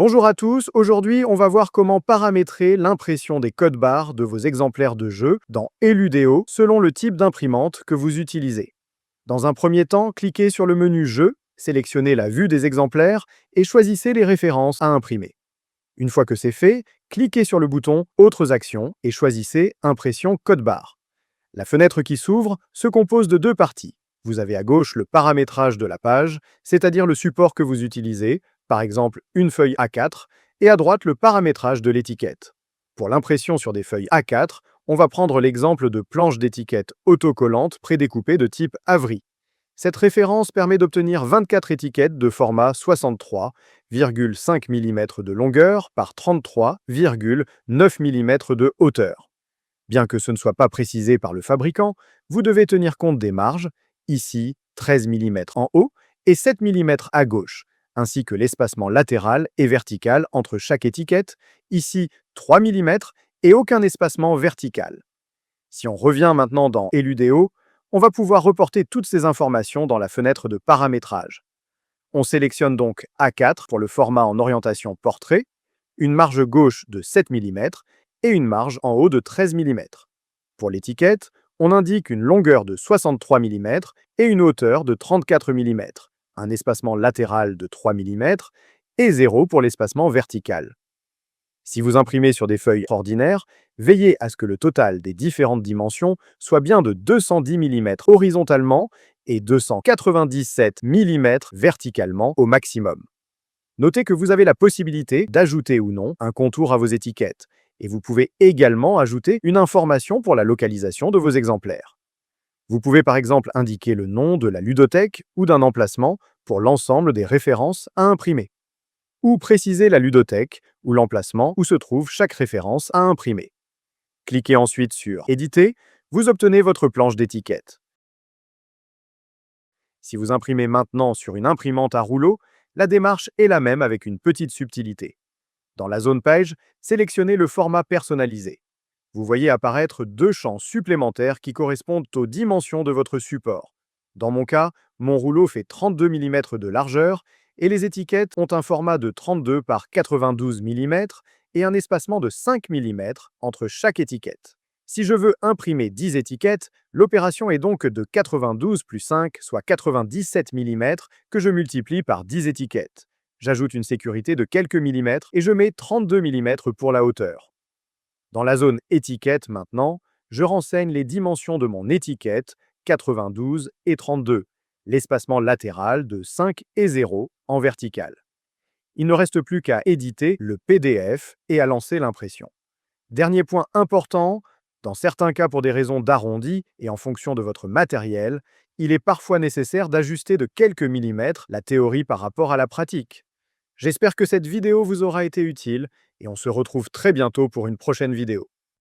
Bonjour à tous, aujourd'hui on va voir comment paramétrer l'impression des codes barres de vos exemplaires de jeu dans Eludeo selon le type d'imprimante que vous utilisez. Dans un premier temps, cliquez sur le menu Jeux, sélectionnez la vue des exemplaires et choisissez les références à imprimer. Une fois que c'est fait, cliquez sur le bouton Autres actions et choisissez Impression code barre. La fenêtre qui s'ouvre se compose de deux parties. Vous avez à gauche le paramétrage de la page, c'est-à-dire le support que vous utilisez, par exemple une feuille A4, et à droite le paramétrage de l'étiquette. Pour l'impression sur des feuilles A4, on va prendre l'exemple de planches d'étiquettes autocollantes prédécoupées de type Avery. Cette référence permet d'obtenir 24 étiquettes de format 63,5 mm de longueur par 33,9 mm de hauteur. Bien que ce ne soit pas précisé par le fabricant, vous devez tenir compte des marges, ici 13 mm en haut et 7 mm à gauche, ainsi que l'espacement latéral et vertical entre chaque étiquette, ici 3 mm et aucun espacement vertical. Si on revient maintenant dans Eludeo, on va pouvoir reporter toutes ces informations dans la fenêtre de paramétrage. On sélectionne donc A4 pour le format en orientation portrait, une marge gauche de 7 mm et une marge en haut de 13 mm. Pour l'étiquette, on indique une longueur de 63 mm et une hauteur de 34 mm, un espacement latéral de 3 mm et 0 pour l'espacement vertical. Si vous imprimez sur des feuilles ordinaires, veillez à ce que le total des différentes dimensions soit bien de 210 mm horizontalement et 297 mm verticalement au maximum. Notez que vous avez la possibilité d'ajouter ou non un contour à vos étiquettes, et vous pouvez également ajouter une information pour la localisation de vos exemplaires. Vous pouvez par exemple indiquer le nom de la ludothèque ou d'un emplacement pour l'ensemble des références à imprimer, ou préciser la ludothèque ou l'emplacement où se trouve chaque référence à imprimer. Cliquez ensuite sur Éditer, vous obtenez votre planche d'étiquette. Si vous imprimez maintenant sur une imprimante à rouleau, la démarche est la même avec une petite subtilité. Dans la zone page, sélectionnez le format personnalisé. Vous voyez apparaître deux champs supplémentaires qui correspondent aux dimensions de votre support. Dans mon cas, mon rouleau fait 32 mm de largeur et les étiquettes ont un format de 32 par 92 mm et un espacement de 5 mm entre chaque étiquette. Si je veux imprimer 10 étiquettes, l'opération est donc de 92 plus 5, soit 97 mm, que je multiplie par 10 étiquettes. J'ajoute une sécurité de quelques millimètres et je mets 32 mm pour la hauteur. Dans la zone étiquette maintenant, je renseigne les dimensions de mon étiquette, 92 et 32, l'espacement latéral de 5 et 0 en vertical. Il ne reste plus qu'à éditer le PDF et à lancer l'impression. Dernier point important, dans certains cas pour des raisons d'arrondi et en fonction de votre matériel, il est parfois nécessaire d'ajuster de quelques millimètres la théorie par rapport à la pratique. J'espère que cette vidéo vous aura été utile et on se retrouve très bientôt pour une prochaine vidéo.